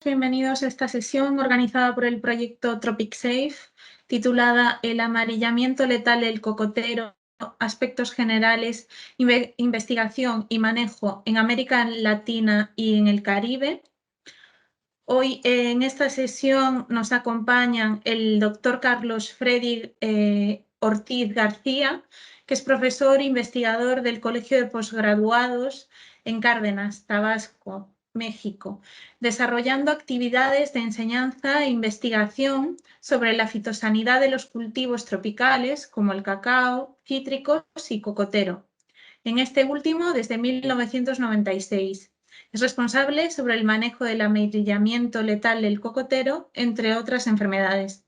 Bienvenidos a esta sesión organizada por el proyecto Tropic Safe, titulada El amarillamiento letal del cocotero, aspectos generales, investigación y manejo en América Latina y en el Caribe. Hoy en esta sesión nos acompañan el doctor Carlos Freddy Ortiz García, que es profesor e investigador del Colegio de Postgraduados en Cárdenas, Tabasco, México, desarrollando actividades de enseñanza e investigación sobre la fitosanidad de los cultivos tropicales como el cacao, cítricos y cocotero. En este último desde 1996. Es responsable sobre el manejo del amarillamiento letal del cocotero, entre otras enfermedades.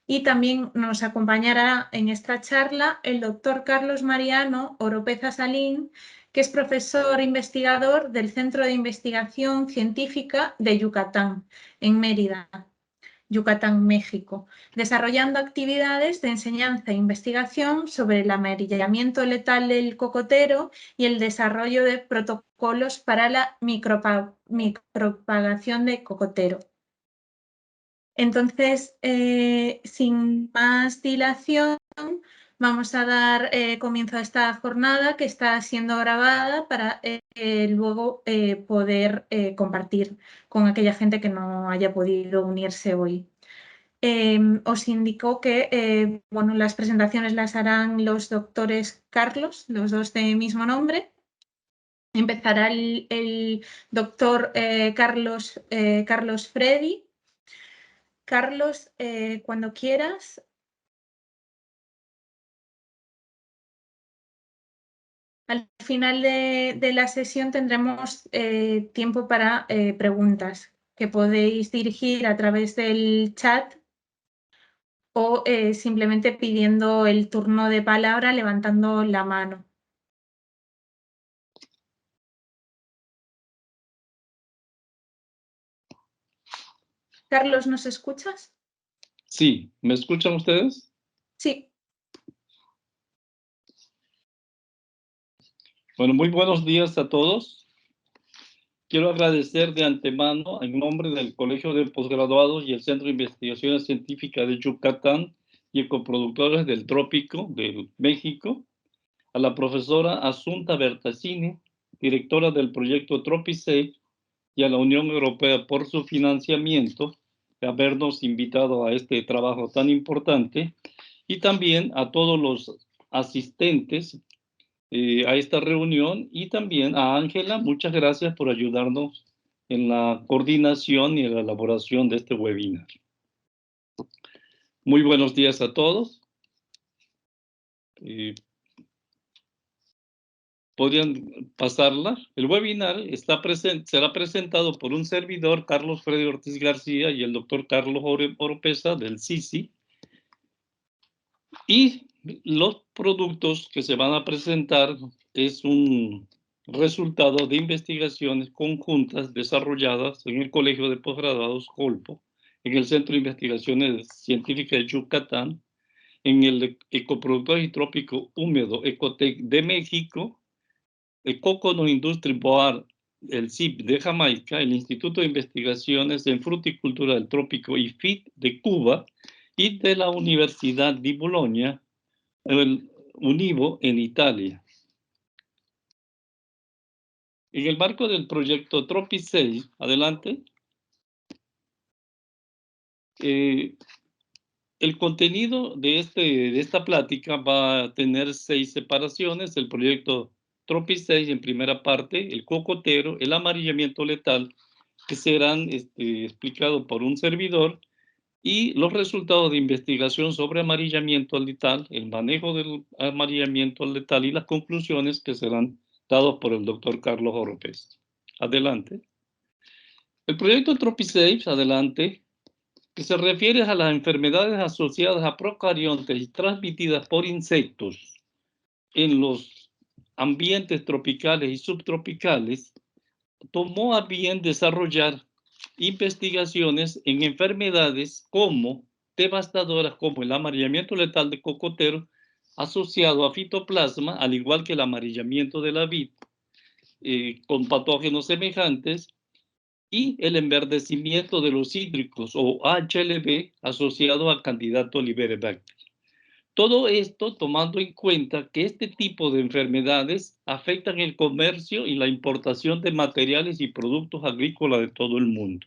Y también nos acompañará en esta charla el doctor Carlos Mariano Oropeza Salín, que es profesor investigador del Centro de Investigación Científica de Yucatán, en Mérida, Yucatán, México, desarrollando actividades de enseñanza e investigación sobre el amarillamiento letal del cocotero y el desarrollo de protocolos para la micropropagación de cocotero. Entonces, sin más dilación, vamos a dar comienzo a esta jornada que está siendo grabada para luego poder compartir con aquella gente que no haya podido unirse hoy. Os indico que bueno, las presentaciones las harán los doctores Carlos, los dos de mismo nombre. Empezará el doctor Carlos Freddy. Carlos, cuando quieras. Al final de la sesión tendremos tiempo para preguntas que podéis dirigir a través del chat o simplemente pidiendo el turno de palabra levantando la mano. Carlos, ¿nos escuchas? Sí, ¿me escuchan ustedes? Sí. Bueno, muy buenos días a todos. Quiero agradecer de antemano, en nombre del Colegio de Postgraduados y el Centro de Investigaciones Científicas de Yucatán y Ecoproductores del Trópico de México, a la profesora Asunta Bertazzini, directora del proyecto TropiSafe, y a la Unión Europea por su financiamiento, de habernos invitado a este trabajo tan importante, y también a todos los asistentes a esta reunión, y también a Ángela, muchas gracias por ayudarnos en la coordinación y en la elaboración de este webinar. Muy buenos días a todos. ¿Podrían pasarla? El webinar será presentado por un servidor, Carlos Freddy Ortiz García, y el doctor Carlos Oropeza del CICI. Y los productos que se van a presentar es un resultado de investigaciones conjuntas desarrolladas en el Colegio de Postgraduados Colpo, en el Centro de Investigaciones Científicas de Yucatán, en el Ecoproductor y Trópico Húmedo Ecotec de México, el Coconut Industry Board, el CIP de Jamaica, el Instituto de Investigaciones en Fruticultura del Trópico IFIT de Cuba, y de la Universidad di Bologna, el Univo en Italia. En el marco del proyecto TropiSafe, adelante, el contenido de esta plática va a tener 6 separaciones. El proyecto TropiSafe en primera parte, el cocotero, el amarillamiento letal, que serán explicados por un servidor, y los resultados de investigación sobre amarillamiento letal, el manejo del amarillamiento letal y las conclusiones que serán dados por el doctor Carlos Oropeza. Adelante. El proyecto TropiSafe, adelante, que se refiere a las enfermedades asociadas a procariontes y transmitidas por insectos en los ambientes tropicales y subtropicales, tomó a bien desarrollar investigaciones en enfermedades devastadoras como el amarillamiento letal de cocotero asociado a fitoplasma, al igual que el amarillamiento de la vid, con patógenos semejantes, y el enverdecimiento de los cítricos o HLB asociado a candidato Liberibacter. Todo esto tomando en cuenta que este tipo de enfermedades afectan el comercio y la importación de materiales y productos agrícolas de todo el mundo.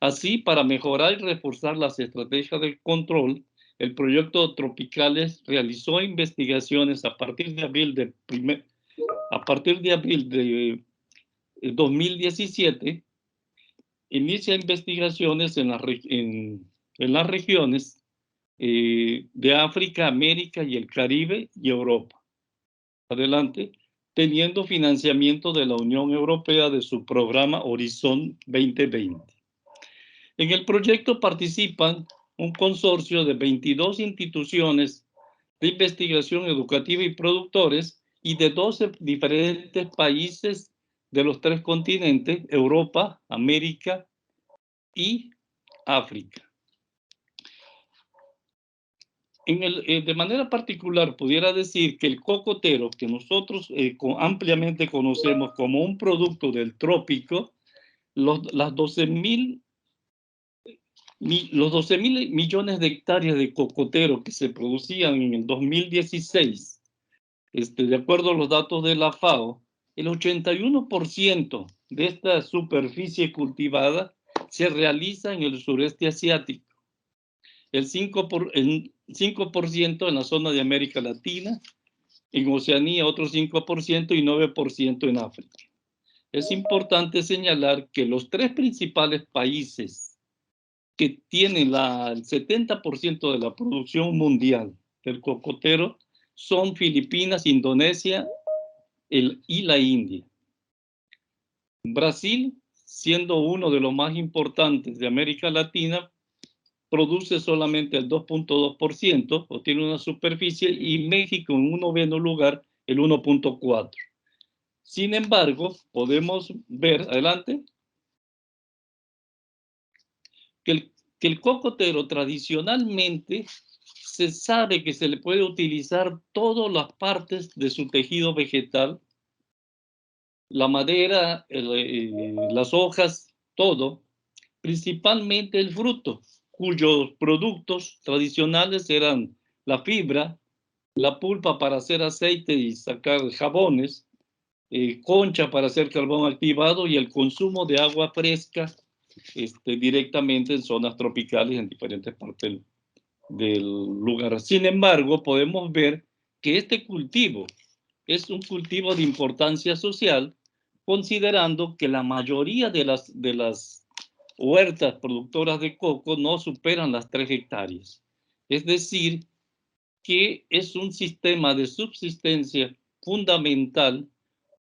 Así, para mejorar y reforzar las estrategias de control, el proyecto Tropicales realizó investigaciones a partir de abril de 2017, inicia investigaciones en las regiones de África, América y el Caribe y Europa. Adelante, teniendo financiamiento de la Unión Europea de su programa Horizon 2020. En el proyecto participan un consorcio de 22 instituciones de investigación educativa y productores y de 12 diferentes países de los 3 continentes, Europa, América y África. De manera particular, pudiera decir que el cocotero, que nosotros ampliamente conocemos como un producto del trópico, los 12 mil millones de hectáreas de cocotero que se producían en el 2016, de acuerdo a los datos de la FAO, el 81% de esta superficie cultivada se realiza en el sureste asiático, el 5% en la zona de América Latina, en Oceanía otro 5% y 9% en África. Es importante señalar que los 3 principales países que tienen el 70% de la producción mundial del cocotero son Filipinas, Indonesia y la India. Brasil, siendo uno de los más importantes de América Latina, produce solamente el 2.2% o tiene una superficie, y México en un noveno lugar el 1.4%. Sin embargo, podemos ver, adelante, que el cocotero tradicionalmente se sabe que se le puede utilizar todas las partes de su tejido vegetal, la madera, las hojas, todo, principalmente el fruto, cuyos productos tradicionales eran la fibra, la pulpa para hacer aceite y sacar jabones, concha para hacer carbón activado y el consumo de agua fresca directamente en zonas tropicales en diferentes partes del lugar. Sin embargo, podemos ver que este cultivo es un cultivo de importancia social, considerando que la mayoría de las huertas productoras de coco no superan las 3 hectáreas. Es decir, que es un sistema de subsistencia fundamental,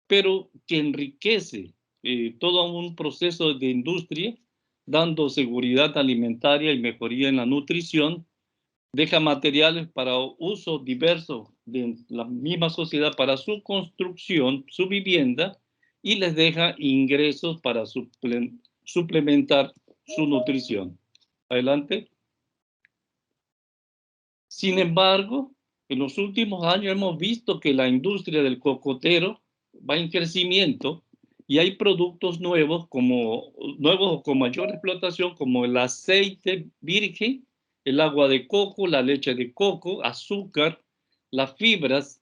pero que enriquece todo un proceso de industria, dando seguridad alimentaria y mejoría en la nutrición, deja materiales para uso diverso de la misma sociedad para su construcción, su vivienda, y les deja ingresos para suplementar su nutrición. Adelante. Sin embargo, en los últimos años hemos visto que la industria del cocotero va en crecimiento y hay productos nuevos o con mayor explotación, como el aceite virgen, el agua de coco, la leche de coco, azúcar, las fibras,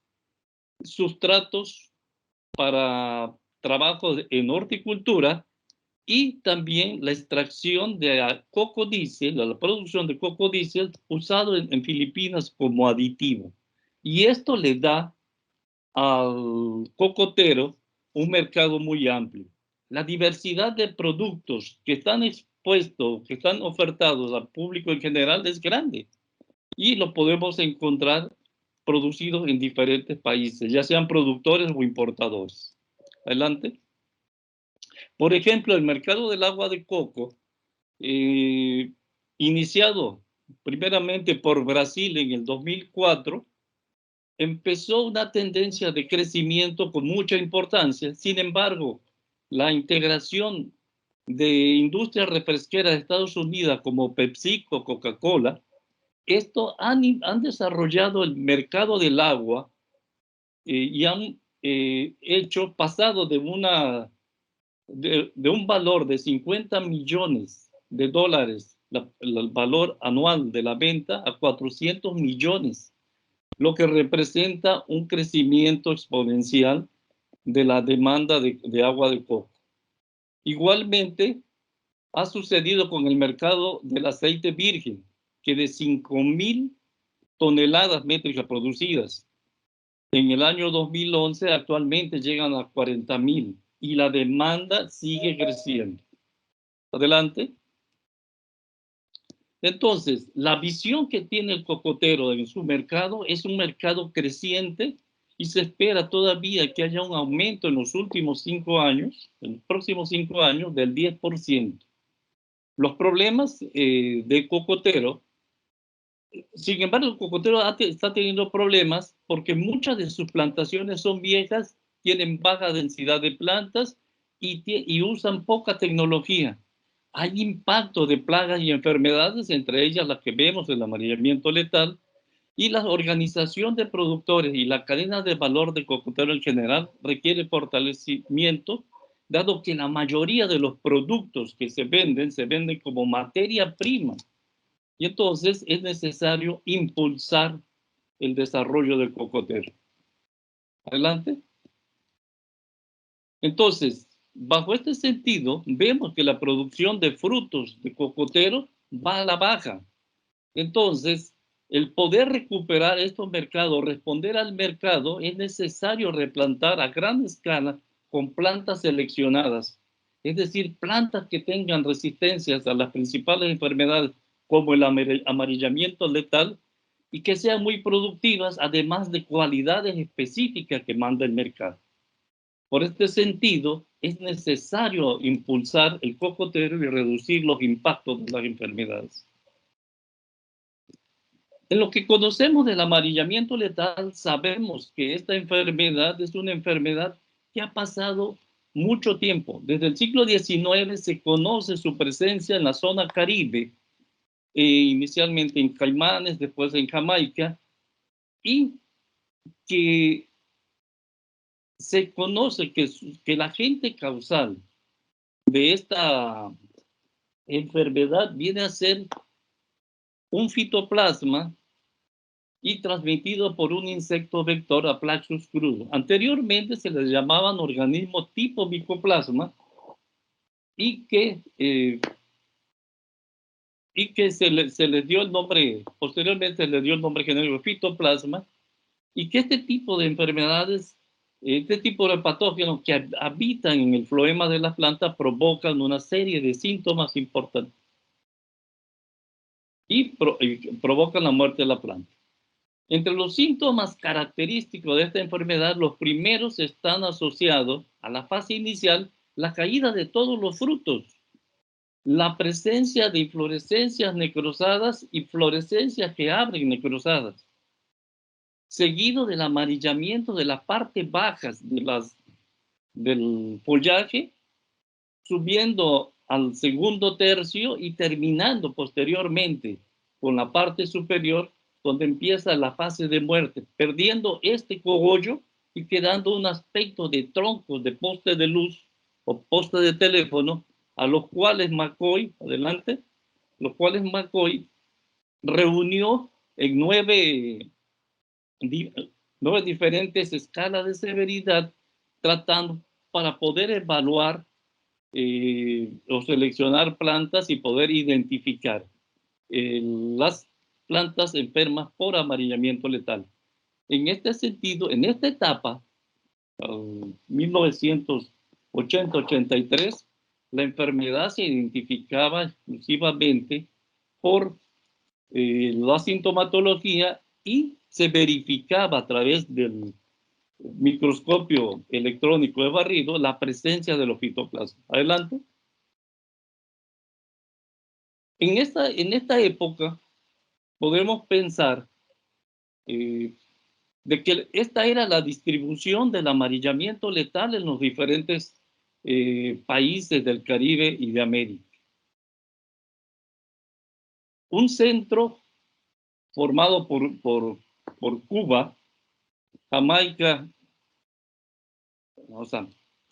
sustratos para trabajos en horticultura y también la extracción de coco diésel, la producción de coco diésel usado en Filipinas como aditivo. Y esto le da al cocotero un mercado muy amplio. La diversidad de productos que están expuestos, que están ofertados al público en general es grande y lo podemos encontrar producidos en diferentes países, ya sean productores o importadores. Adelante. Por ejemplo, el mercado del agua de coco, iniciado primeramente por Brasil en el 2004, empezó una tendencia de crecimiento con mucha importancia. Sin embargo, la integración de industrias refresqueras de Estados Unidos como PepsiCo, Coca-Cola, esto han desarrollado el mercado del agua y han pasado de una de un valor de 50 millones de dólares, el valor anual de la venta, a 400 millones, lo que representa un crecimiento exponencial de la demanda de agua de coco. Igualmente, ha sucedido con el mercado del aceite virgen, que de 5.000 toneladas métricas producidas en el año 2011, actualmente llegan a 40.000 y la demanda sigue creciendo. Adelante. Entonces, la visión que tiene el cocotero en su mercado es un mercado creciente y se espera todavía que haya un aumento en los últimos 5 años, en los próximos 5 años, del 10%. Los problemas de cocotero, sin embargo, el cocotero está teniendo problemas porque muchas de sus plantaciones son viejas, tienen baja densidad de plantas y usan poca tecnología. Hay impacto de plagas y enfermedades, entre ellas las que vemos, el amarillamiento letal, y la organización de productores y la cadena de valor de cocotero en general requiere fortalecimiento, dado que la mayoría de los productos que se venden como materia prima. Y entonces es necesario impulsar el desarrollo del cocotero. Adelante. Entonces, bajo este sentido, vemos que la producción de frutos de cocotero va a la baja. Entonces, el poder recuperar estos mercados, responder al mercado, es necesario replantar a gran escala con plantas seleccionadas. Es decir, plantas que tengan resistencias a las principales enfermedades como el amarillamiento letal y que sean muy productivas, además de cualidades específicas que manda el mercado. Por este sentido, es necesario impulsar el cocotero y reducir los impactos de las enfermedades. En lo que conocemos del amarillamiento letal, sabemos que esta enfermedad es una enfermedad que ha pasado mucho tiempo. Desde el siglo XIX se conoce su presencia en la zona Caribe, inicialmente en Caimanes, después en Jamaica, y que se conoce que el agente causal de esta enfermedad viene a ser un fitoplasma y transmitido por un insecto vector, Aplaxus crudo. Anteriormente se les llamaban organismos tipo micoplasma y que se les dio el nombre, posteriormente se les dio el nombre genérico fitoplasma, y que este tipo de enfermedades, este tipo de patógenos que habitan en el floema de las plantas provocan una serie de síntomas importantes y provocan la muerte de la planta. Entre los síntomas característicos de esta enfermedad, los primeros están asociados a la fase inicial, la caída de todos los frutos, la presencia de inflorescencias necrosadas y florescencias que abren necrosadas, seguido del amarillamiento de las partes bajas del follaje, subiendo al segundo tercio y terminando posteriormente con la parte superior, donde empieza la fase de muerte, perdiendo este cogollo y quedando un aspecto de troncos de poste de luz o poste de teléfono, a los cuales McCoy, adelante, los cuales McCoy reunió en 9 diferentes escalas de severidad, tratando para poder evaluar o seleccionar plantas y poder identificar las plantas enfermas por amarillamiento letal. En este sentido, en esta etapa, 1980-83, la enfermedad se identificaba exclusivamente por la sintomatología y se verificaba a través del microscopio electrónico de barrido la presencia de los fitoplasmas. Adelante. En esta época podemos pensar de que esta era la distribución del amarillamiento letal en los diferentes países del Caribe y de América. Un centro formado por Cuba, Jamaica,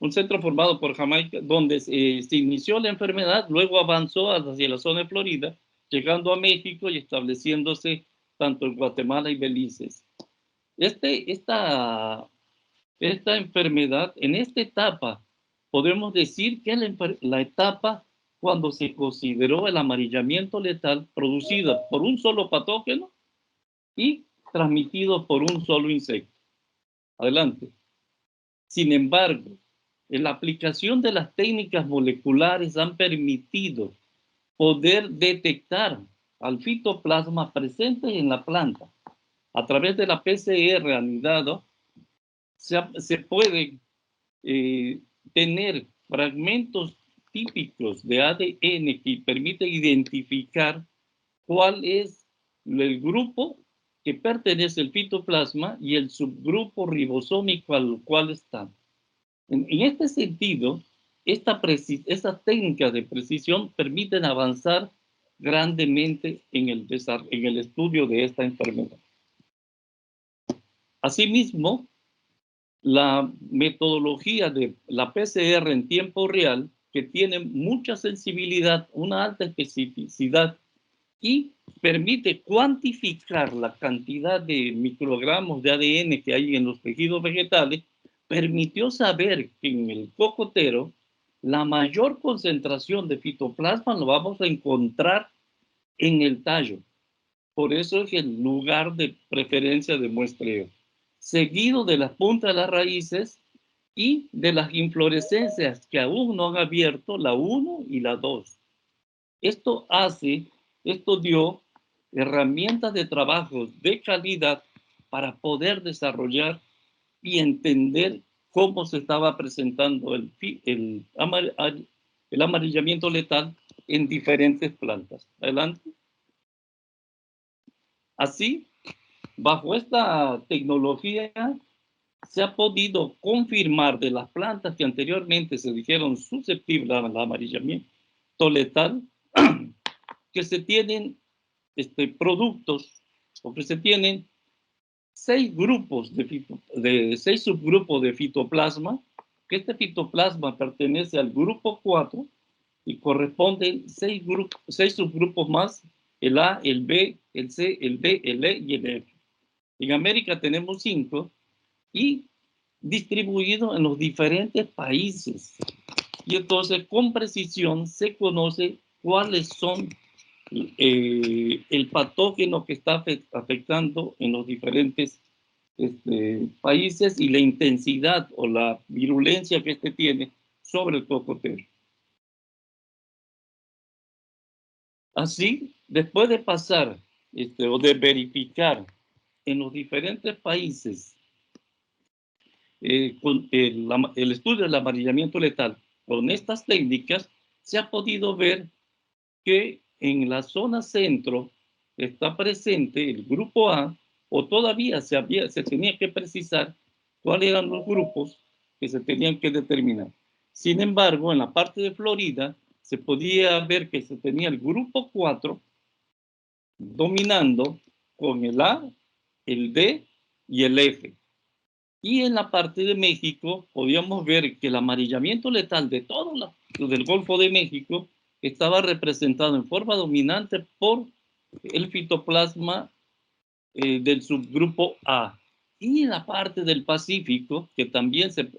un centro formado por Jamaica, donde se inició la enfermedad, luego avanzó hacia la zona de Florida, llegando a México y estableciéndose tanto en Guatemala y Belice. Esta enfermedad, en esta etapa, podemos decir que la etapa cuando se consideró el amarillamiento letal producido por un solo patógeno y transmitido por un solo insecto. Adelante. Sin embargo, la aplicación de las técnicas moleculares han permitido poder detectar al fitoplasma presente en la planta. A través de la PCR anidado, se puede tener fragmentos típicos de ADN que permiten identificar cuál es el grupo que pertenece al fitoplasma y el subgrupo ribosómico al cual está. En este sentido, estas técnicas de precisión permiten avanzar grandemente en el estudio de esta enfermedad. Asimismo, la metodología de la PCR en tiempo real, que tiene mucha sensibilidad, una alta especificidad y permite cuantificar la cantidad de microgramos de ADN que hay en los tejidos vegetales, permitió saber que en el cocotero la mayor concentración de fitoplasma lo vamos a encontrar en el tallo. Por eso es el lugar de preferencia de muestreo, seguido de las puntas de las raíces y de las inflorescencias que aún no han abierto, la 1 y la 2. Esto dio herramientas de trabajo de calidad para poder desarrollar y entender cómo se estaba presentando el amarillamiento letal en diferentes plantas. Adelante. Así, bajo esta tecnología, se ha podido confirmar de las plantas que anteriormente se dijeron susceptibles al amarillamiento letal, que se tienen productos, o que se tienen 6 subgrupos de fitoplasma, que este fitoplasma pertenece al grupo 4 y corresponden 6 subgrupos más, el A, el B, el C, el D, el E y el F. En América tenemos 5 y distribuidos en los diferentes países. Y entonces con precisión se conoce cuáles son el patógeno que está afectando en los diferentes países y la intensidad o la virulencia que tiene sobre el cocotero. Así, después de pasar o de verificar en los diferentes países con el estudio del amarillamiento letal con estas técnicas, se ha podido ver que en la zona centro está presente el grupo A, o todavía se tenía que precisar cuáles eran los grupos que se tenían que determinar. Sin embargo, en la parte de Florida se podía ver que se tenía el grupo 4 dominando con el A, el D y el F. Y en la parte de México podíamos ver que el amarillamiento letal de todo del Golfo de México estaba representado en forma dominante por el fitoplasma del subgrupo A. Y en la parte del Pacífico, que también se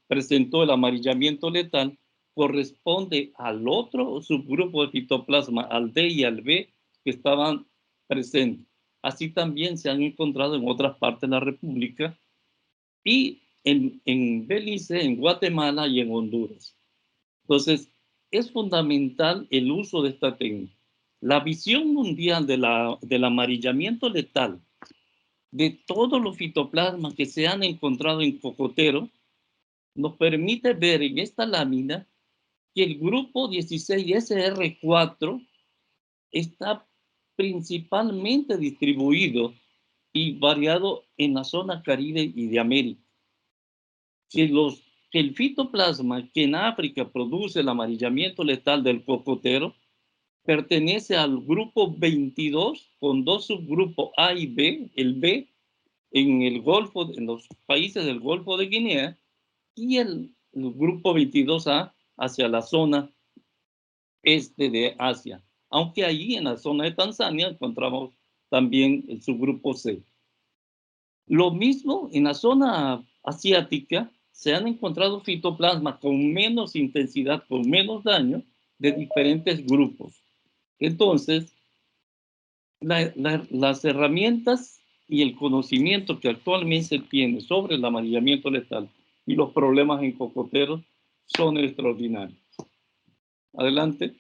presentó el amarillamiento letal, corresponde al otro subgrupo de fitoplasma, al D y al B, que estaban presentes. Así también se han encontrado en otras partes de la República y en Belice, en Guatemala y en Honduras. Entonces, es fundamental el uso de esta técnica. La visión mundial del amarillamiento letal de todos los fitoplasmas que se han encontrado en cocotero nos permite ver en esta lámina que el grupo 16SR4 está principalmente distribuido y variado en la zona Caribe y de América. Que el fitoplasma que en África produce el amarillamiento letal del cocotero pertenece al grupo 22 con 2 subgrupos A y B, el B en los países del Golfo de Guinea y el el grupo 22A hacia la zona este de Asia, aunque allí en la zona de Tanzania encontramos también el subgrupo C. Lo mismo en la zona asiática, se han encontrado fitoplasmas con menos intensidad, con menos daño, de diferentes grupos. Entonces, las herramientas y el conocimiento que actualmente se tiene sobre el amarillamiento letal y los problemas en cocoteros son extraordinarios. Adelante.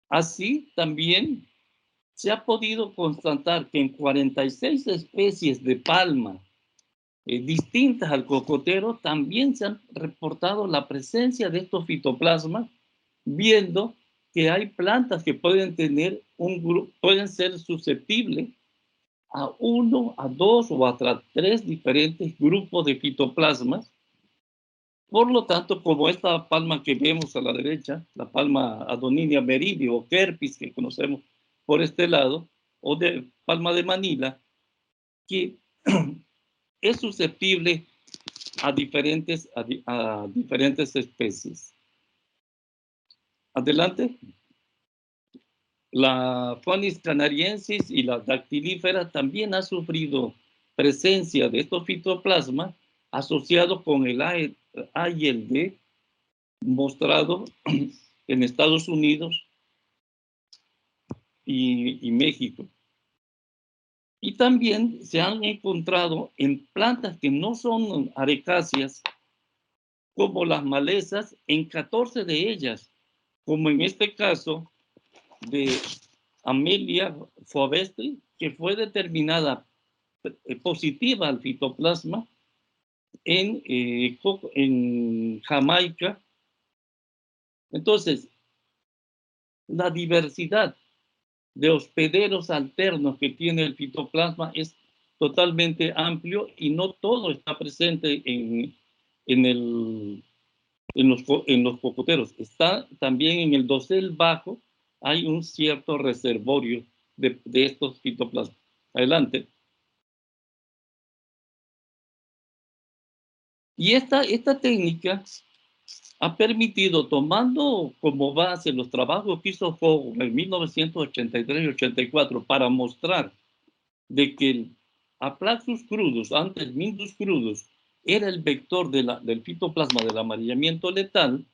Así también se ha podido constatar que en 46 especies de palma distintas al cocotero también se han reportado la presencia de estos fitoplasmas, viendo que hay plantas que pueden tener pueden ser susceptibles a uno, a dos o hasta tres diferentes grupos de fitoplasmas. Por lo tanto, como esta palma que vemos a la derecha, la palma Adoninia meridio o Kerpis que conocemos por este lado, o de palma de Manila, que es susceptible a diferentes especies. Adelante. La Phoenix canariensis y la dactilífera también ha sufrido presencia de estos fitoplasmas asociados con el A y el D mostrado en Estados Unidos y México. Y también se han encontrado en plantas que no son arecáceas, como las malezas, en 14 de ellas, como en este caso de Amelia Foabestri, que fue determinada positiva al fitoplasma en Jamaica. Entonces, la diversidad de hospederos alternos que tiene el fitoplasma es totalmente amplio y no todo está presente en los cocoteros. Está también en el dosel bajo, hay un cierto reservorio de estos fitoplasmas. Adelante. Y esta técnica ha permitido, tomando como base los trabajos que hizo Fogg en 1983 y 84 para mostrar de que el Aplaxus crudus, antes Mindus crudus, era el vector del fitoplasma del amarillamiento letal,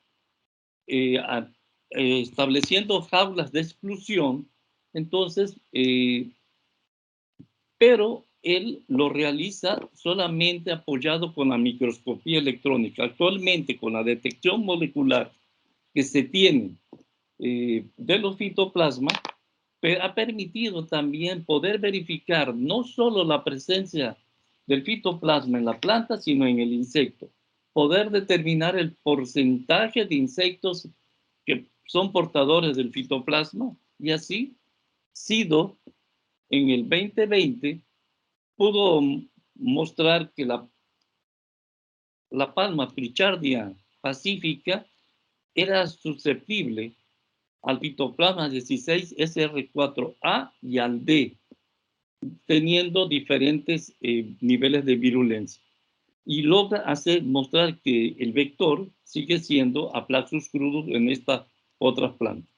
estableciendo jaulas de exclusión. Entonces, pero él lo realiza solamente apoyado con la microscopía electrónica. Actualmente, con la detección molecular que se tiene de los fitoplasmas, ha permitido también poder verificar no solo la presencia del fitoplasma en la planta, sino en el insecto. Poder determinar el porcentaje de insectos que son portadores del fitoplasma, y así SIDO en el 2020 pudo mostrar que la palma Pichardia pacífica era susceptible al fitoplasma 16SR4A y al D, teniendo diferentes niveles de virulencia. Y logra mostrar que el vector sigue siendo Aplaxus crudus en estas otras plantas.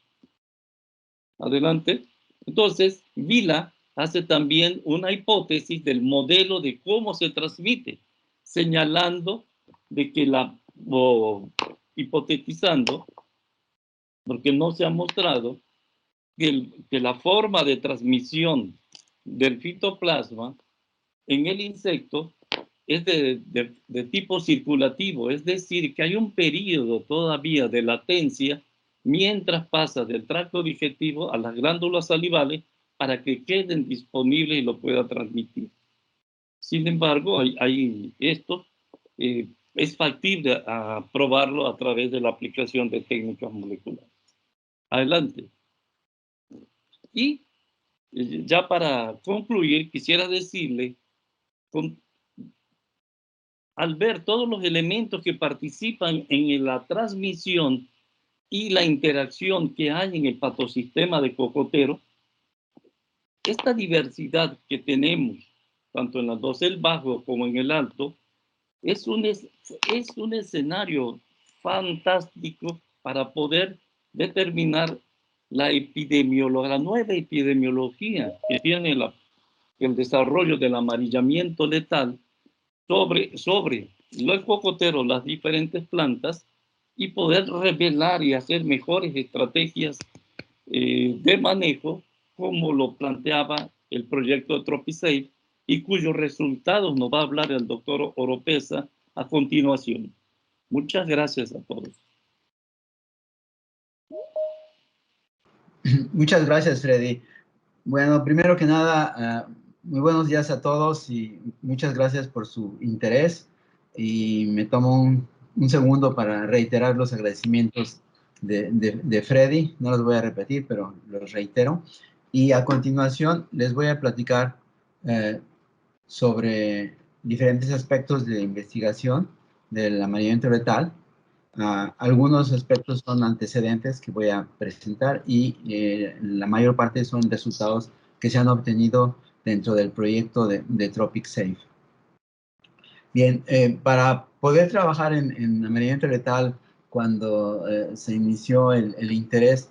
Adelante. Entonces, Vila hace también una hipótesis del modelo de cómo se transmite, señalando de que hipotetizando, porque no se ha mostrado que la forma de transmisión del fitoplasma en el insecto es de tipo circulativo, es decir, que hay un periodo todavía de latencia mientras pasa del tracto digestivo a las glándulas salivales para que queden disponibles y lo pueda transmitir. Sin embargo, esto es factible a probarlo a través de la aplicación de técnicas moleculares. Adelante. Y ya para concluir, quisiera decirle, al ver todos los elementos que participan en la transmisión y la interacción que hay en el patosistema de cocotero, esta diversidad que tenemos, tanto en el dosel bajo como en el alto, es un escenario fantástico para poder determinar la nueva epidemiología que tiene el desarrollo del amarillamiento letal sobre el cocotero, las diferentes plantas, y poder revelar y hacer mejores estrategias de manejo, como lo planteaba el proyecto de TropiSafe, y cuyos resultados nos va a hablar el doctor Oropesa a continuación. Muchas gracias a todos. Muchas gracias, Freddy. Bueno, primero que nada, muy buenos días a todos y muchas gracias por su interés. Y me tomo un segundo para reiterar los agradecimientos de Freddy. No los voy a repetir, pero los reitero. Y a continuación les voy a platicar sobre diferentes aspectos de investigación del amarillamiento letal. Algunos aspectos son antecedentes que voy a presentar y la mayor parte son resultados que se han obtenido dentro del proyecto de TropicSafe. Bien, para poder trabajar en amarillamiento letal, cuando se inició el interés,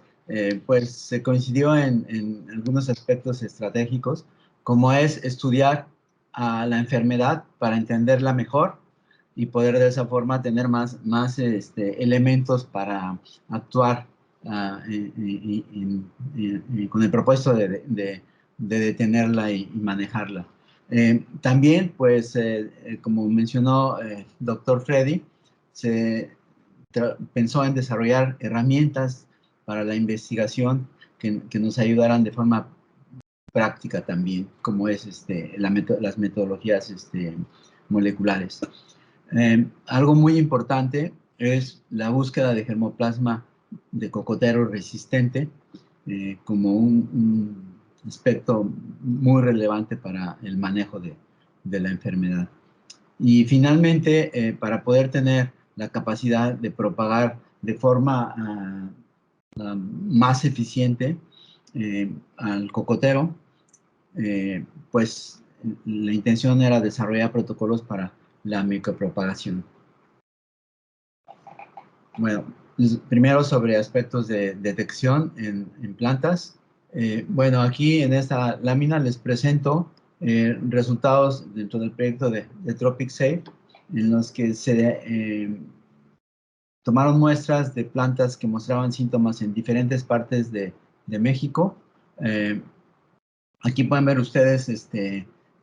pues se coincidió en algunos aspectos estratégicos, como es estudiar a la enfermedad para entenderla mejor y poder de esa forma tener más elementos para actuar con el propósito de detenerla y manejarla. También, pues, como mencionó doctor Freddy, se pensó en desarrollar herramientas para la investigación que nos ayudaran de forma práctica también, como es las metodologías moleculares. Algo muy importante es la búsqueda de germoplasma de cocotero resistente como un aspecto muy relevante para el manejo de la enfermedad. Y finalmente, para poder tener la capacidad de propagar de forma más eficiente al cocotero, pues la intención era desarrollar protocolos para la micropropagación. Bueno, primero sobre aspectos de detección en plantas. Bueno, aquí en esta lámina les presento resultados dentro del proyecto de TropicSafe, en los que se tomaron muestras de plantas que mostraban síntomas en diferentes partes de México. Aquí pueden ver ustedes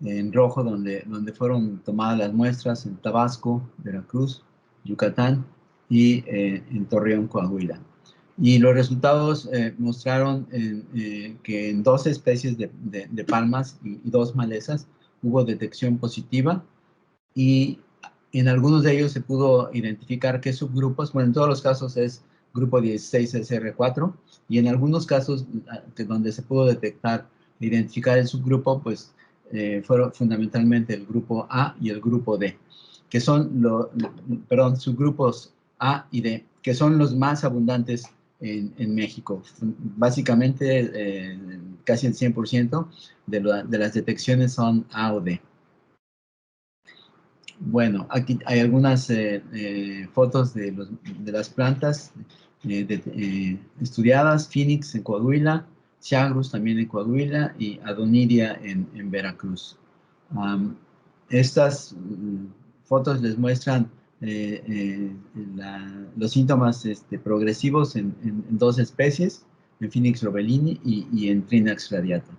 en rojo donde fueron tomadas las muestras en Tabasco, Veracruz, Yucatán y en Torreón, Coahuila. Y los resultados mostraron que en 12 especies de palmas y 2 malezas hubo detección positiva, y en algunos de ellos se pudo identificar qué subgrupos. Bueno, en todos los casos es grupo 16SR4, y en algunos casos donde se pudo detectar, identificar el subgrupo, pues fueron fundamentalmente el grupo A y el grupo D, que son subgrupos A y D, que son los más abundantes en México. Básicamente, casi el 100% de las detecciones son A o D. Bueno, aquí hay algunas fotos de las plantas estudiadas: Phoenix en Coahuila, Chagrus también en Coahuila y Adoniria en Veracruz. Estas fotos les muestran los síntomas progresivos en 2 especies, en Phoenix robellini y en Trinax radiata.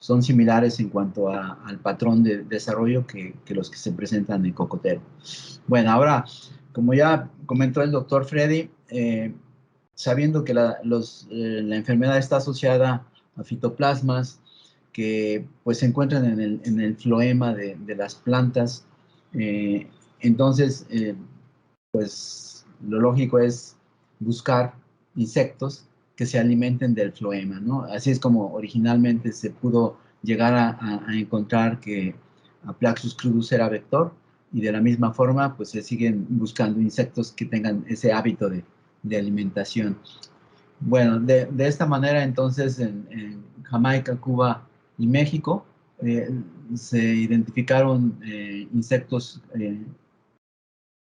Son similares en cuanto al patrón de desarrollo que los que se presentan en cocotero. Bueno, ahora, como ya comentó el doctor Freddy, sabiendo que la enfermedad está asociada a fitoplasmas que pues se encuentran en el floema de las plantas, entonces pues lo lógico es buscar insectos que se alimenten del floema, ¿no? Así es como originalmente se pudo llegar a encontrar que Aplaxus crudus era vector, y de la misma forma pues se siguen buscando insectos que tengan ese hábito de alimentación. Bueno, de esta manera entonces en Jamaica, Cuba y México se identificaron insectos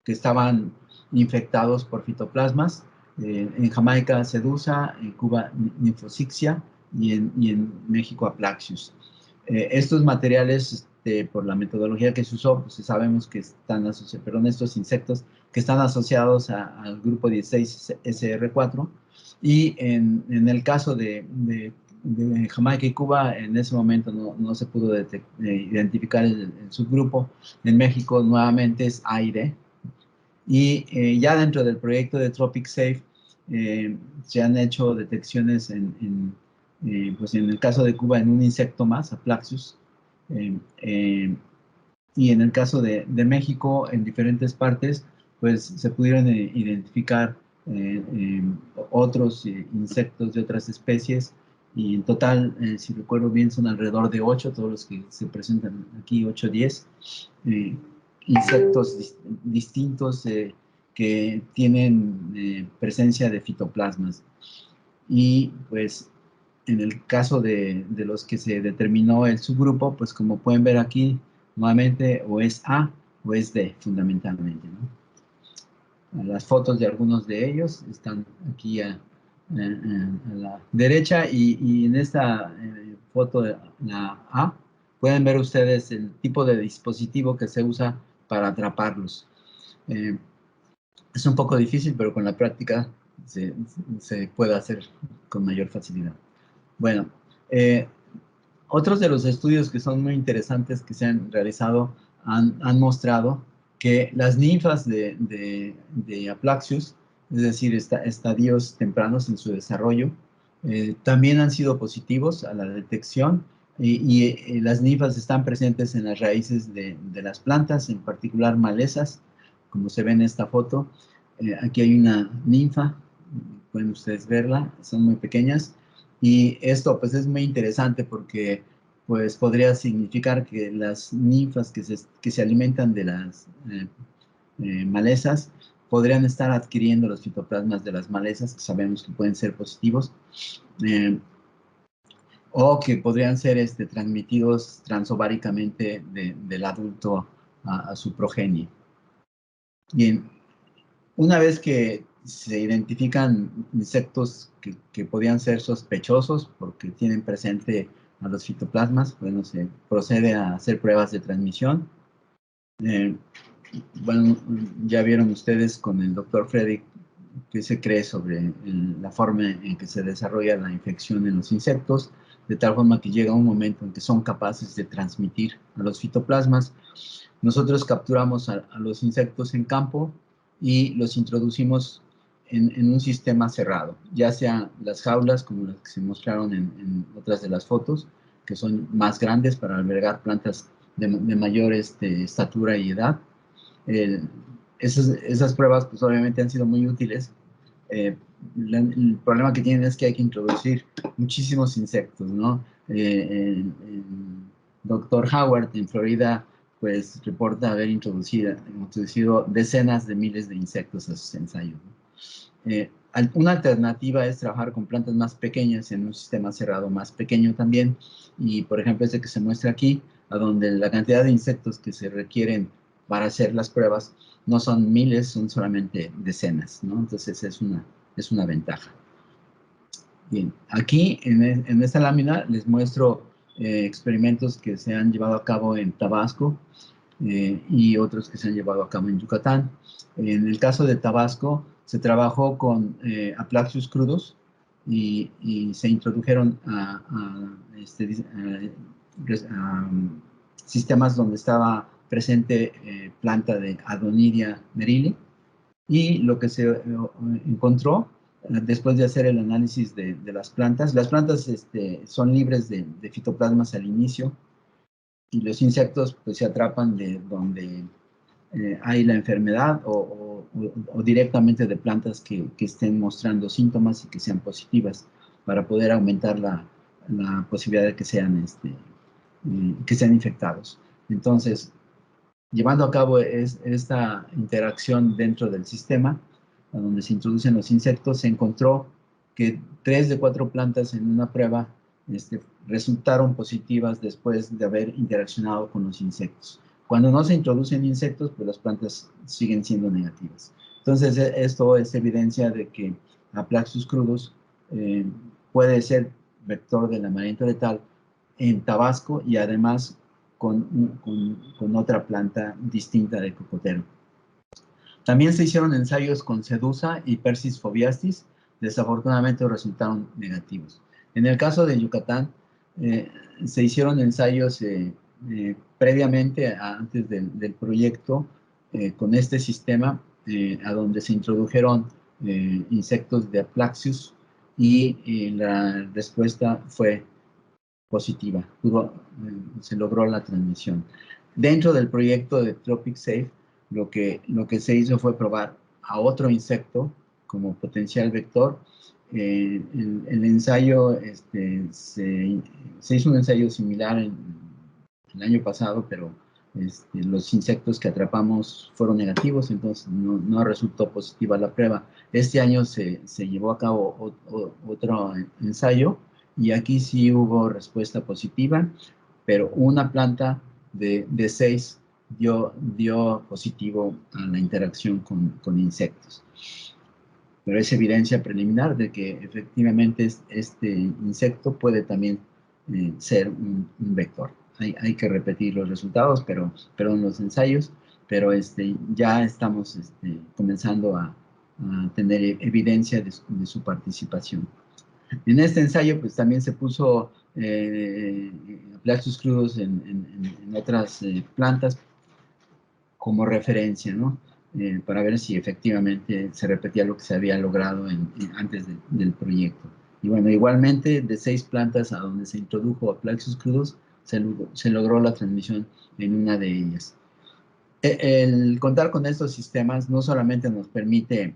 que estaban infectados por fitoplasmas. En Jamaica Sedusa, en Cuba Nymphosixia y en México Aplaxius. Estos materiales, por la metodología que se usó, pues sabemos que están asociados, perdón, estos insectos que están asociados al grupo 16 SR4, y en el caso de Jamaica y Cuba, en ese momento no se pudo identificar el subgrupo. En México nuevamente es A y D. Y ya dentro del proyecto de Tropic Safe se han hecho detecciones pues en el caso de Cuba en un insecto más, Aplaxius, y en el caso de México en diferentes partes, pues se pudieron identificar otros insectos de otras especies, y en total, si recuerdo bien, son alrededor de 8, todos los que se presentan aquí, 8 o 10 insectos distintos que tienen presencia de fitoplasmas. Y pues en el caso de los que se determinó el subgrupo, pues como pueden ver aquí, nuevamente o es A o es D fundamentalmente, ¿no? Las fotos de algunos de ellos están aquí a la derecha, y en esta foto de la A pueden ver ustedes el tipo de dispositivo que se usa para atraparlos. Es un poco difícil, pero con la práctica se puede hacer con mayor facilidad. Bueno, otros de los estudios que son muy interesantes que se han realizado han mostrado que las ninfas de Aplaxius, es decir, estadios tempranos en su desarrollo, también han sido positivos a la detección, y las ninfas están presentes en las raíces de las plantas, en particular malezas, como se ve en esta foto. Aquí hay una ninfa, pueden ustedes verla, son muy pequeñas, y esto pues es muy interesante porque pues podría significar que las ninfas que se alimentan de las malezas podrían estar adquiriendo los fitoplasmas de las malezas, que sabemos que pueden ser positivos, o que podrían ser transmitidos transováricamente del adulto a su progenie. Bien, una vez que se identifican insectos que podían ser sospechosos porque tienen presente a los fitoplasmas, bueno, se procede a hacer pruebas de transmisión. Bueno, ya vieron ustedes con el doctor Frederick qué se cree sobre la forma en que se desarrolla la infección en los insectos, de tal forma que llega un momento en que son capaces de transmitir a los fitoplasmas. Nosotros capturamos a los insectos en campo y los introducimos en un sistema cerrado, ya sea las jaulas como las que se mostraron en otras de las fotos, que son más grandes para albergar plantas de mayor estatura y edad. Esas pruebas pues obviamente han sido muy útiles. El problema que tienen es que hay que introducir muchísimos insectos, ¿no? El doctor Howard en Florida pues reporta haber introducido decenas de miles de insectos a sus ensayos, ¿no? Una alternativa es trabajar con plantas más pequeñas en un sistema cerrado más pequeño también, y por ejemplo este que se muestra aquí, a donde la cantidad de insectos que se requieren para hacer las pruebas no son miles, son solamente decenas, ¿no? Entonces es una ventaja. Bien, aquí en esta lámina les muestro experimentos que se han llevado a cabo en Tabasco y otros que se han llevado a cabo en Yucatán. En el caso de Tabasco se trabajó con Aplaxius crudos y se introdujeron a sistemas donde estaba presente planta de Adoniria merili, y lo que se encontró después de hacer el análisis de las plantas son libres de fitoplasmas al inicio, y los insectos pues se atrapan de donde hay la enfermedad o directamente de plantas que estén mostrando síntomas y que sean positivas, para poder aumentar la posibilidad de que sean infectados. Entonces, llevando a cabo esta interacción dentro del sistema, a donde se introducen los insectos, se encontró que 3 de 4 plantas en una prueba resultaron positivas después de haber interaccionado con los insectos. Cuando no se introducen insectos, pues las plantas siguen siendo negativas. Entonces, esto es evidencia de que Aplaxus crudus puede ser vector del amarillamiento letal en Tabasco y además con otra planta distinta de cocotero. También se hicieron ensayos con Sedusa y Persis fobiastis, desafortunadamente resultaron negativos. En el caso de Yucatán, se hicieron ensayos previamente, antes del proyecto, con este sistema, a donde se introdujeron insectos de Aplaxus y la respuesta fue positiva, se logró la transmisión. Dentro del proyecto de Tropic Safe, lo que se hizo fue probar a otro insecto como potencial vector. El ensayo, se hizo un ensayo similar el año pasado, pero los insectos que atrapamos fueron negativos, entonces no resultó positiva la prueba. Este año se llevó a cabo otro ensayo, y aquí sí hubo respuesta positiva, pero una planta de 6 dio positivo a la interacción con insectos. Pero es evidencia preliminar de que efectivamente este insecto puede también ser un vector. Hay que repetir los resultados, pero en los ensayos, pero ya estamos comenzando a tener evidencia de su participación. En este ensayo, pues también se puso Aplaxus crudus en otras plantas como referencia, ¿no? Para ver si efectivamente se repetía lo que se había logrado antes del proyecto. Y bueno, igualmente, de 6 plantas a donde se introdujo Aplaxus crudus, se logró la transmisión en una de ellas. El contar con estos sistemas no solamente nos permite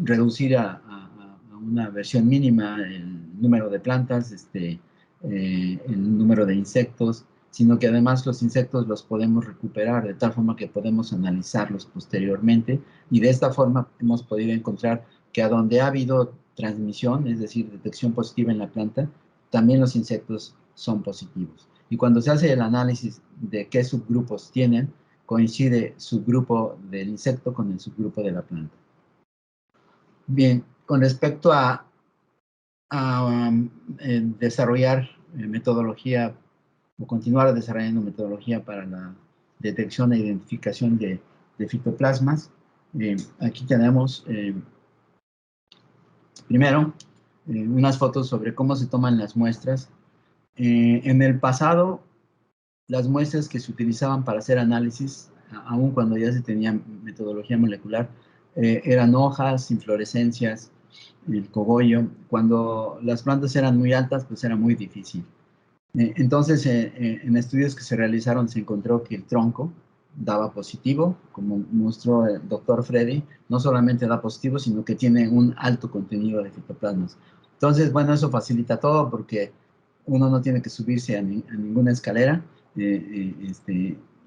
reducir a una versión mínima el número de plantas, el número de insectos, sino que además los insectos los podemos recuperar de tal forma que podemos analizarlos posteriormente, y de esta forma hemos podido encontrar que a donde ha habido transmisión, es decir, detección positiva en la planta, también los insectos son positivos. Y cuando se hace el análisis de qué subgrupos tienen, coincide subgrupo del insecto con el subgrupo de la planta. Bien, con respecto a desarrollar metodología o continuar desarrollando metodología para la detección e identificación de fitoplasmas, aquí tenemos primero unas fotos sobre cómo se toman las muestras. En el pasado, las muestras que se utilizaban para hacer análisis, aun cuando ya se tenía metodología molecular, eran hojas, inflorescencias, el cogollo. Cuando las plantas eran muy altas, pues era muy difícil. Entonces, en estudios que se realizaron se encontró que el tronco daba positivo, como mostró el doctor Freddy, no solamente da positivo, sino que tiene un alto contenido de fitoplasmas. Entonces, bueno, eso facilita todo porque uno no tiene que subirse a ninguna escalera,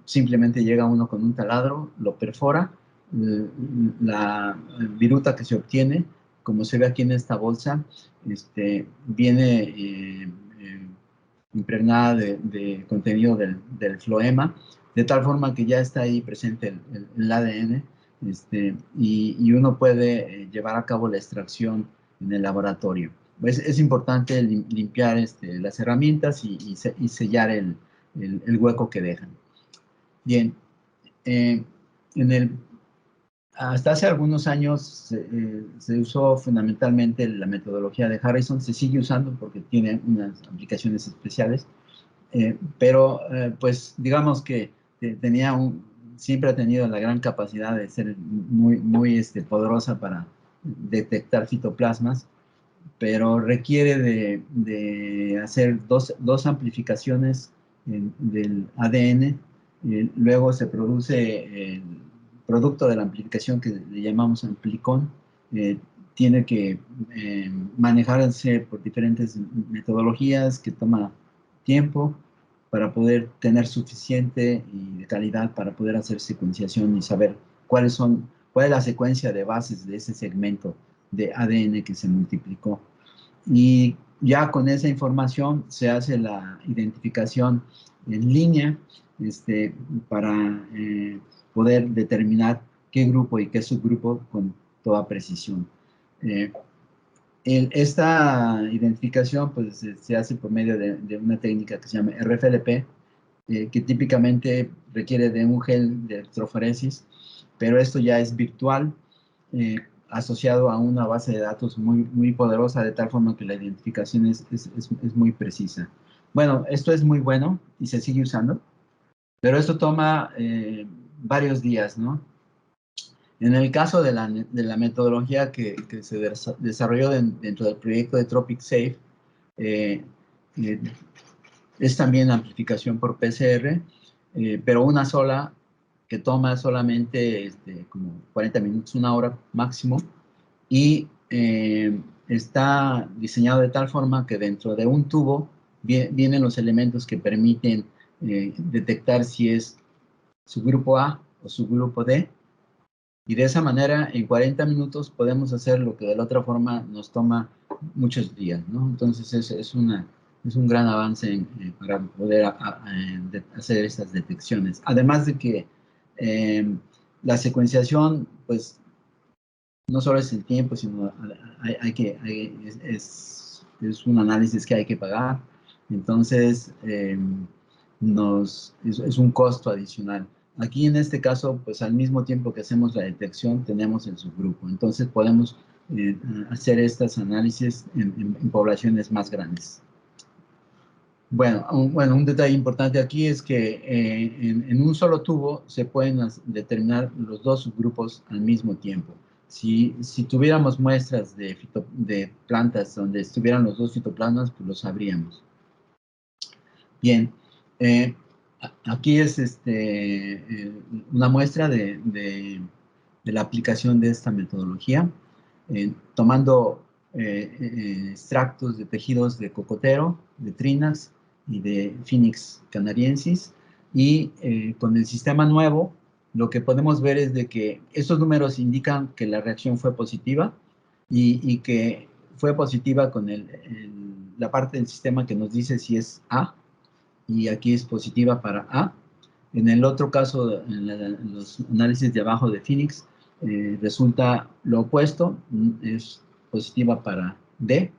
simplemente llega uno con un taladro, lo perfora, la viruta que se obtiene, como se ve aquí en esta bolsa, viene impregnada de contenido del floema, de tal forma que ya está ahí presente el ADN, y uno puede llevar a cabo la extracción en el laboratorio. Es importante limpiar las herramientas y sellar el hueco que dejan. Bien, hasta hace algunos años se usó fundamentalmente la metodología de Harrison, se sigue usando porque tiene unas aplicaciones especiales, pero pues digamos que siempre ha tenido la gran capacidad de ser muy poderosa para detectar fitoplasmas, pero requiere de hacer dos amplificaciones del ADN, luego se produce el producto de la amplificación que le llamamos amplicón, tiene que manejarse por diferentes metodologías que toma tiempo para poder tener suficiente y de calidad para poder hacer secuenciación y saber cuál es la secuencia de bases de ese segmento de ADN que se multiplicó. Y ya con esa información se hace la identificación en línea para poder determinar qué grupo y qué subgrupo con toda precisión. Esta identificación pues, se hace por medio de una técnica que se llama RFLP, que típicamente requiere de un gel de electroforesis, pero esto ya es virtual, asociado a una base de datos muy poderosa, de tal forma que la identificación es muy precisa. Bueno, esto es muy bueno y se sigue usando, pero esto toma varios días, ¿no? En el caso de la metodología que se desarrolló dentro del proyecto de Tropic Safe, es también amplificación por PCR, pero una sola que toma solamente como 40 minutos, una hora máximo, y está diseñado de tal forma que dentro de un tubo vienen los elementos que permiten detectar si es subgrupo A o subgrupo D, y de esa manera en 40 minutos podemos hacer lo que de la otra forma nos toma muchos días, ¿no? Entonces es un gran avance para poder hacer estas detecciones. Además de que la secuenciación, pues, no solo es el tiempo, sino es un análisis que hay que pagar. Entonces, es un costo adicional. Aquí en este caso, pues al mismo tiempo que hacemos la detección, tenemos el subgrupo. Entonces podemos hacer estos análisis en poblaciones más grandes. Bueno, un detalle importante aquí es que en un solo tubo se pueden determinar los dos subgrupos al mismo tiempo. Si tuviéramos muestras de plantas donde estuvieran los dos fitoplasmas, pues lo sabríamos. Bien, aquí es una muestra de la aplicación de esta metodología, tomando extractos de tejidos de cocotero, de Trinax y de Phoenix canariensis, y con el sistema nuevo lo que podemos ver es de que estos números indican que la reacción fue positiva y que fue positiva con la parte del sistema que nos dice si es A, y aquí es positiva para A. En el otro caso, en los análisis de abajo de Phoenix, resulta lo opuesto, es positiva para D.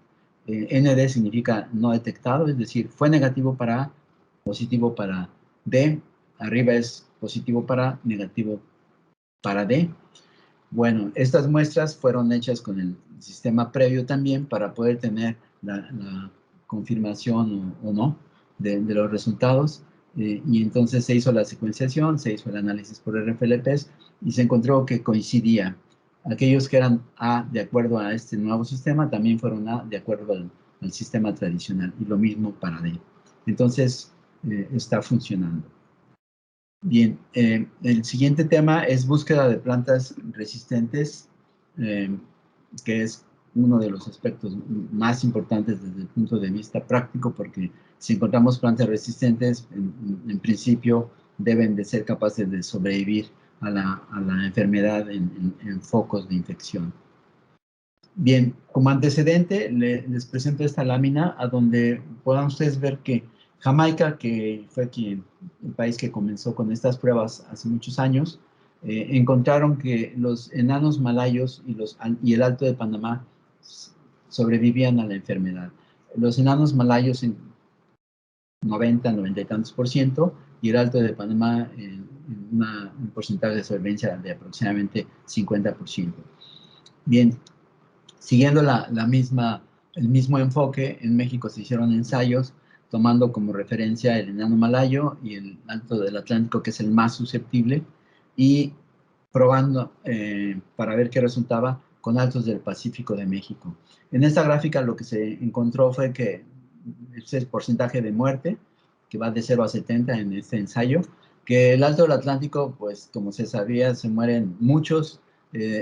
ND significa no detectado, es decir, fue negativo para A, positivo para D. Arriba es positivo para A, negativo para D. Bueno, estas muestras fueron hechas con el sistema previo también para poder tener la confirmación o no de los resultados. Y entonces se hizo la secuenciación, se hizo el análisis por RFLPs y se encontró que coincidía. Aquellos que eran A de acuerdo a este nuevo sistema también fueron A de acuerdo al sistema tradicional, y lo mismo para D. Entonces está funcionando. Bien, el siguiente tema es búsqueda de plantas resistentes, que es uno de los aspectos más importantes desde el punto de vista práctico, porque si encontramos plantas resistentes, en principio deben de ser capaces de sobrevivir a la enfermedad en focos de infección. Bien, como antecedente les presento esta lámina a donde puedan ustedes ver que Jamaica, que fue el país que comenzó con estas pruebas hace muchos años, encontraron que los enanos malayos y el Alto de Panamá sobrevivían a la enfermedad. Los enanos malayos en 90 y tantos %, y el Alto de Panamá en un porcentaje de sobrevivencia de aproximadamente 50%. Bien, siguiendo el mismo enfoque, en México se hicieron ensayos tomando como referencia el enano malayo y el Alto del Atlántico, que es el más susceptible, y probando para ver qué resultaba con altos del Pacífico de México. En esta gráfica lo que se encontró fue que es el porcentaje de muerte, que va de 0 a 70 en este ensayo, que el Alto del Atlántico, pues como se sabía, se mueren muchos.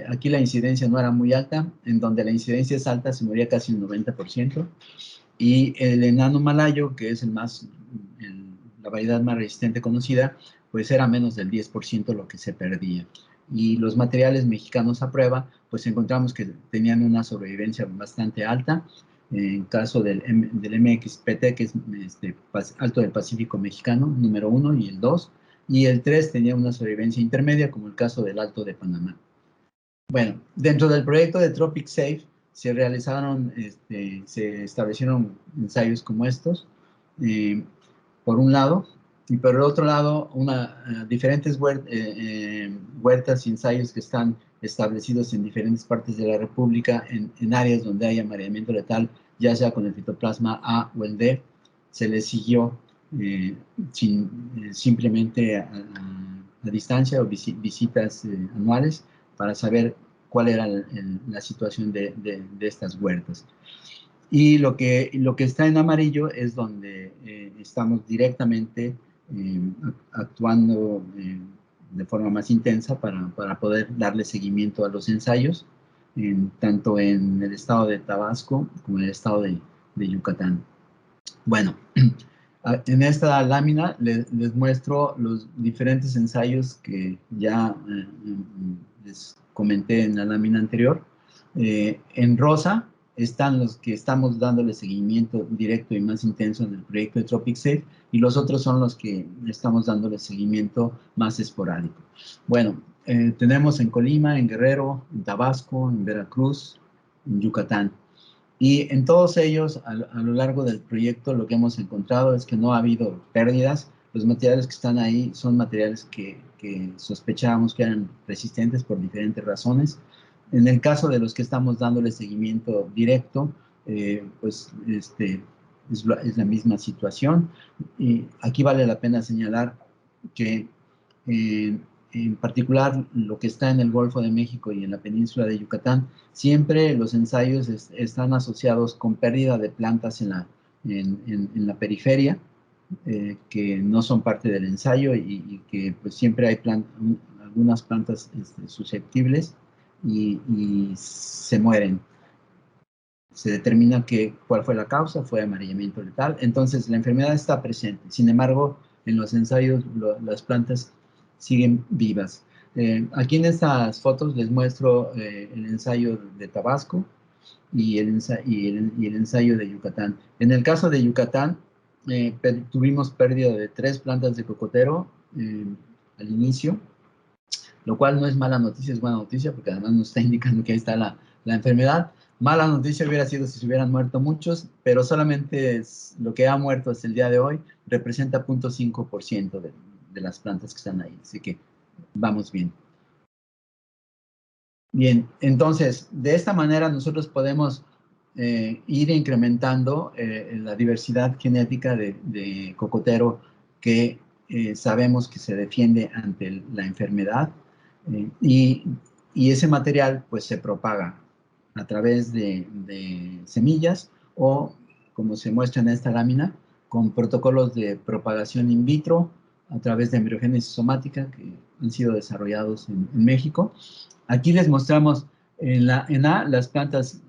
Aquí la incidencia no era muy alta, en donde la incidencia es alta se moría casi el 90%, y el enano malayo, que es la variedad más resistente conocida, pues era menos del 10% lo que se perdía. Y los materiales mexicanos a prueba, pues encontramos que tenían una sobrevivencia bastante alta. En caso del MXPT, que es Alto del Pacífico Mexicano, número 1 y el 2, y el 3 tenía una sobrevivencia intermedia, como el caso del Alto de Panamá. Bueno, dentro del proyecto de Tropic Safe se realizaron, se establecieron ensayos como estos, por un lado, y por el otro lado, diferentes huertas y ensayos que están establecidos en diferentes partes de la República, en áreas donde hay amareamiento letal, ya sea con el fitoplasma A o el D, se les siguió simplemente a distancia o visitas anuales para saber cuál era la situación de estas huertas. Y lo que está en amarillo es donde estamos directamente actuando de forma más intensa para poder darle seguimiento a los ensayos, tanto en el estado de Tabasco como en el estado de Yucatán. Bueno, en esta lámina les muestro los diferentes ensayos que ya les comenté en la lámina anterior. En rosa están los que estamos dándole seguimiento directo y más intenso en el proyecto de Tropic Safe, y los otros son los que estamos dándole seguimiento más esporádico. Bueno, tenemos en Colima, en Guerrero, en Tabasco, en Veracruz, en Yucatán. Y en todos ellos, a lo largo del proyecto, lo que hemos encontrado es que no ha habido pérdidas. Los materiales que están ahí son materiales que sospechábamos que eran resistentes por diferentes razones. En el caso de los que estamos dándole seguimiento directo, pues es la misma situación. Y aquí vale la pena señalar que en particular lo que está en el Golfo de México y en la península de Yucatán, siempre los ensayos están asociados con pérdida de plantas en la periferia, que no son parte del ensayo y que pues siempre hay algunas plantas susceptibles y se mueren. Se determina cuál fue la causa, fue amarillamiento letal. Entonces la enfermedad está presente. Sin embargo, en los ensayos las plantas siguen vivas. Aquí en estas fotos les muestro el ensayo de Tabasco y el ensayo de Yucatán. En el caso de Yucatán, tuvimos pérdida de 3 plantas de cocotero al inicio, lo cual no es mala noticia, es buena noticia, porque además nos está indicando que ahí está la enfermedad. Mala noticia hubiera sido si se hubieran muerto muchos, pero solamente lo que ha muerto hasta el día de hoy representa 0.5% de las plantas que están ahí, así que vamos bien. Bien, entonces, de esta manera nosotros podemos ir incrementando la diversidad genética de cocotero que sabemos que se defiende ante la enfermedad, y ese material pues se propaga a través de semillas o, como se muestra en esta lámina, con protocolos de propagación in vitro a través de embriogénesis somática que han sido desarrollados en México. Aquí les mostramos en A las plantas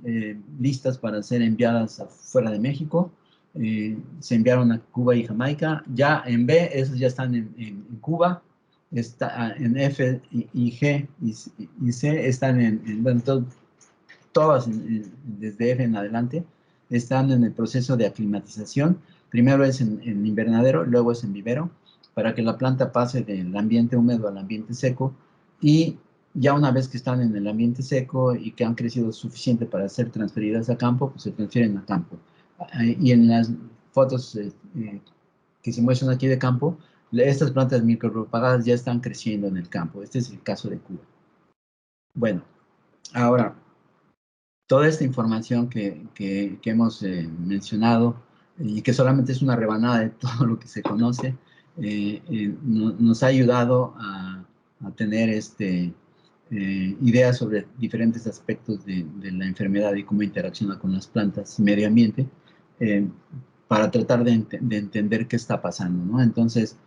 listas para ser enviadas afuera de México. Se enviaron a Cuba y Jamaica. Ya en B, esos ya están en Cuba. En F y G y C están bueno, todas desde F en adelante están en el proceso de aclimatización. Primero es en invernadero, luego es en vivero, para que la planta pase del ambiente húmedo al ambiente seco, y ya una vez que están en el ambiente seco y que han crecido suficiente para ser transferidas a campo, pues se transfieren a campo. Y en las fotos que se muestran aquí de campo, estas plantas micropropagadas ya están creciendo en el campo. Este es el caso de Cuba. Bueno, ahora, toda esta información que hemos mencionado, y que solamente es una rebanada de todo lo que se conoce, nos ha ayudado a tener ideas sobre diferentes aspectos de la enfermedad y cómo interacciona con las plantas y medio ambiente, para tratar de entender qué está pasando, ¿no? Entonces,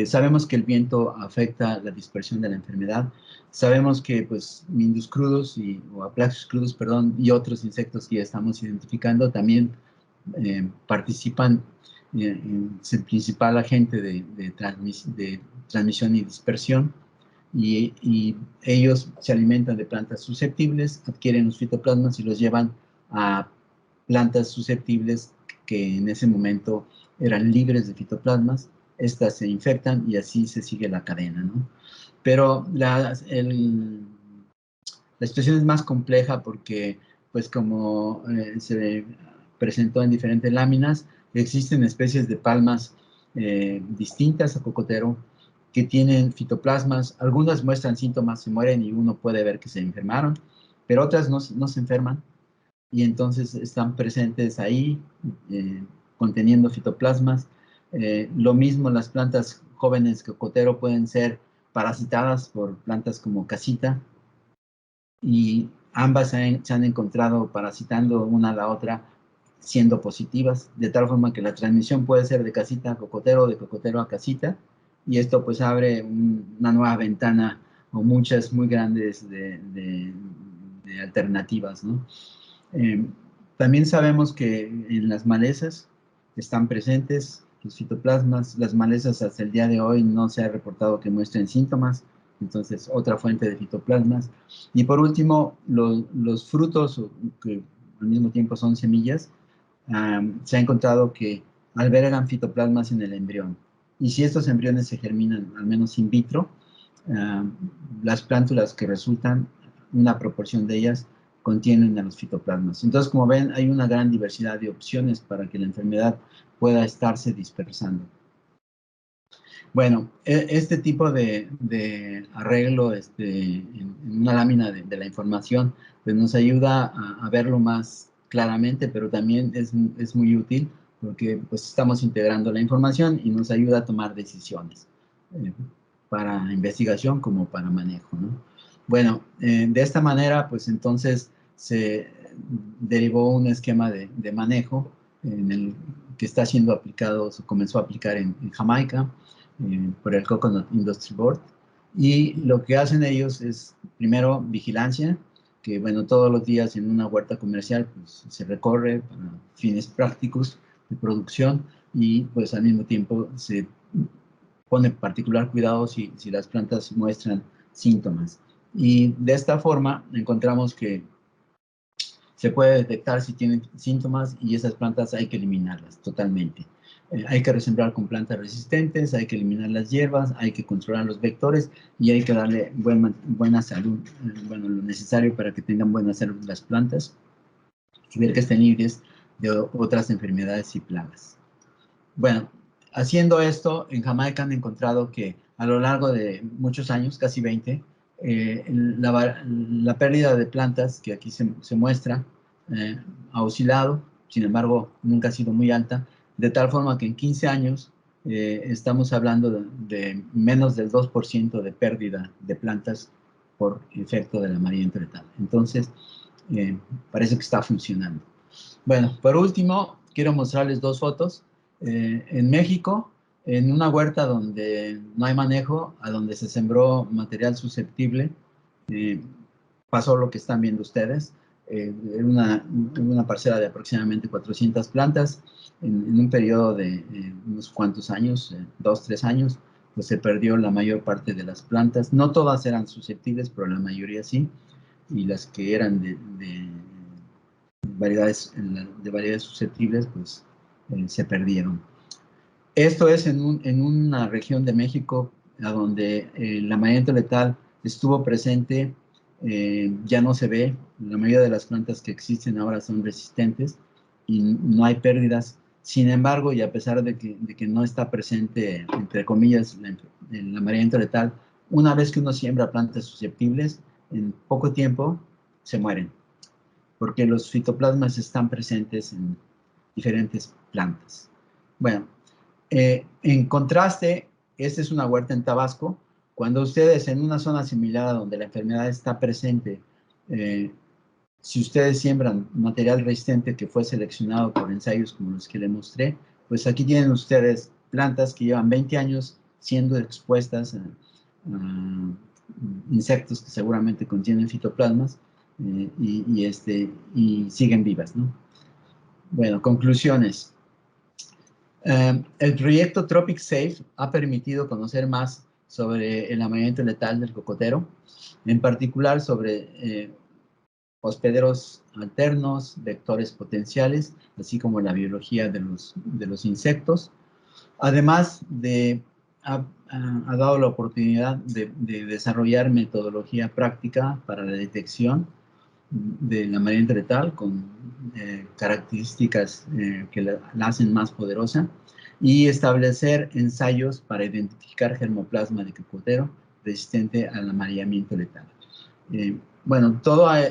sabemos que el viento afecta la dispersión de la enfermedad. Sabemos que pues Mindus crudus o Aplaxius crudus, perdón, y otros insectos que ya estamos identificando también participan en el principal agente de transmisión y dispersión, y ellos se alimentan de plantas susceptibles, adquieren los fitoplasmas y los llevan a plantas susceptibles que en ese momento eran libres de fitoplasmas, estas se infectan y así se sigue la cadena, ¿no? Pero la situación es más compleja porque, pues como se presentó en diferentes láminas, existen especies de palmas distintas a cocotero que tienen fitoplasmas. Algunas muestran síntomas, se mueren y uno puede ver que se enfermaron, pero otras no se enferman y entonces están presentes ahí conteniendo fitoplasmas. Lo mismo las plantas jóvenes cocotero pueden ser parasitadas por plantas como casita y ambas se han encontrado parasitando una a la otra siendo positivas, de tal forma que la transmisión puede ser de casita a cocotero, de cocotero a casita, y esto pues abre una nueva ventana o muchas muy grandes de alternativas, ¿no? También sabemos que en las malezas están presentes los fitoplasmas. Las malezas hasta el día de hoy no se ha reportado que muestren síntomas, entonces otra fuente de fitoplasmas. Y por último, los frutos, que al mismo tiempo son semillas, se ha encontrado que albergan fitoplasmas en el embrión. Y si estos embriones se germinan, al menos in vitro, las plántulas que resultan, una proporción de ellas contienen a los fitoplasmas. Entonces, como ven, hay una gran diversidad de opciones para que la enfermedad pueda estarse dispersando. Bueno, este tipo de arreglo en una lámina de la información pues nos ayuda a verlo más claramente, pero también es muy útil porque pues estamos integrando la información y nos ayuda a tomar decisiones para investigación como para manejo, ¿no? Bueno, de esta manera pues entonces se derivó un esquema de manejo que está siendo aplicado, se comenzó a aplicar en Jamaica, por el Coconut Industry Board, y lo que hacen ellos es, primero, vigilancia, que bueno, todos los días en una huerta comercial pues, se recorre para fines prácticos de producción y pues al mismo tiempo se pone particular cuidado si las plantas muestran síntomas. Y de esta forma encontramos que se puede detectar si tienen síntomas y esas plantas hay que eliminarlas totalmente. Hay que resembrar con plantas resistentes, hay que eliminar las hierbas, hay que controlar los vectores y hay que darle buena salud, bueno, lo necesario para que tengan buena salud las plantas y ver que estén libres de otras enfermedades y plagas. Bueno, haciendo esto, en Jamaica han encontrado que a lo largo de muchos años, casi 20, la pérdida de plantas que aquí se muestra ha oscilado, sin embargo, nunca ha sido muy alta, de tal forma que en 15 años estamos hablando de menos del 2% de pérdida de plantas por efecto del amarillento letal. Entonces, parece que está funcionando. Bueno, por último, quiero mostrarles dos fotos. En México, en una huerta donde no hay manejo, a donde se sembró material susceptible, pasó lo que están viendo ustedes. En una parcela de aproximadamente 400 plantas, en un periodo de unos cuantos años, 2, 3 años, pues se perdió la mayor parte de las plantas. No todas eran susceptibles, pero la mayoría sí. Y las que eran de variedades susceptibles, pues se perdieron. Esto es en una región de México a donde el amarillento letal estuvo presente, ya no se ve, la mayoría de las plantas que existen ahora son resistentes y no hay pérdidas. Sin embargo, y a pesar de que no está presente, entre comillas, el amarillento letal, una vez que uno siembra plantas susceptibles, en poco tiempo se mueren, porque los fitoplasmas están presentes en diferentes plantas. Bueno, en contraste, esta es una huerta en Tabasco. Cuando ustedes en una zona similar a donde la enfermedad está presente, si ustedes siembran material resistente que fue seleccionado por ensayos como los que les mostré, pues aquí tienen ustedes plantas que llevan 20 años siendo expuestas a insectos que seguramente contienen fitoplasmas y siguen vivas, ¿no? Bueno, conclusiones. El proyecto Tropic Safe ha permitido conocer más sobre el amarillento letal del cocotero, en particular sobre hospederos alternos, vectores potenciales, así como la biología de los insectos. Además ha dado la oportunidad de desarrollar metodología práctica para la detección de la amarillamiento letal con características que la hacen más poderosa y establecer ensayos para identificar germoplasma de cocotero resistente al amarillamiento letal. Bueno, toda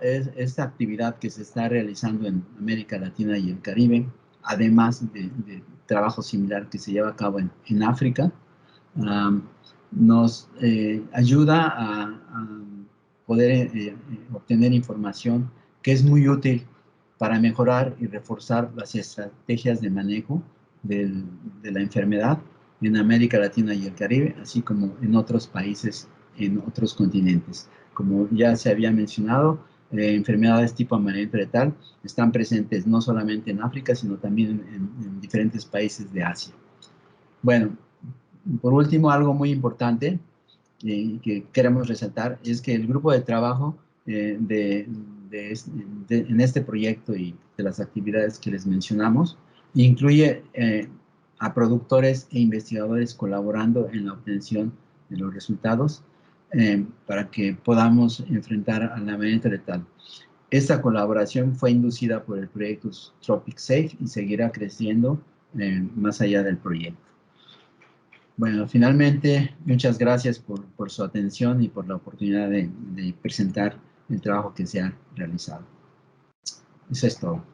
esta actividad que se está realizando en América Latina y el Caribe, además de trabajo similar que se lleva a cabo en África, nos ayuda a poder obtener información que es muy útil para mejorar y reforzar las estrategias de manejo de la enfermedad en América Latina y el Caribe, así como en otros países, en otros continentes. Como ya se había mencionado, enfermedades tipo amarillamiento letal están presentes no solamente en África, sino también en diferentes países de Asia. Bueno, por último, algo muy importante que queremos resaltar es que el grupo de trabajo en este proyecto y de las actividades que les mencionamos incluye a productores e investigadores colaborando en la obtención de los resultados para que podamos enfrentar al amarillamiento letal. Esta colaboración fue inducida por el proyecto Tropic Safe y seguirá creciendo más allá del proyecto. Bueno, finalmente, muchas gracias por su atención y por la oportunidad de presentar el trabajo que se ha realizado. Eso es todo.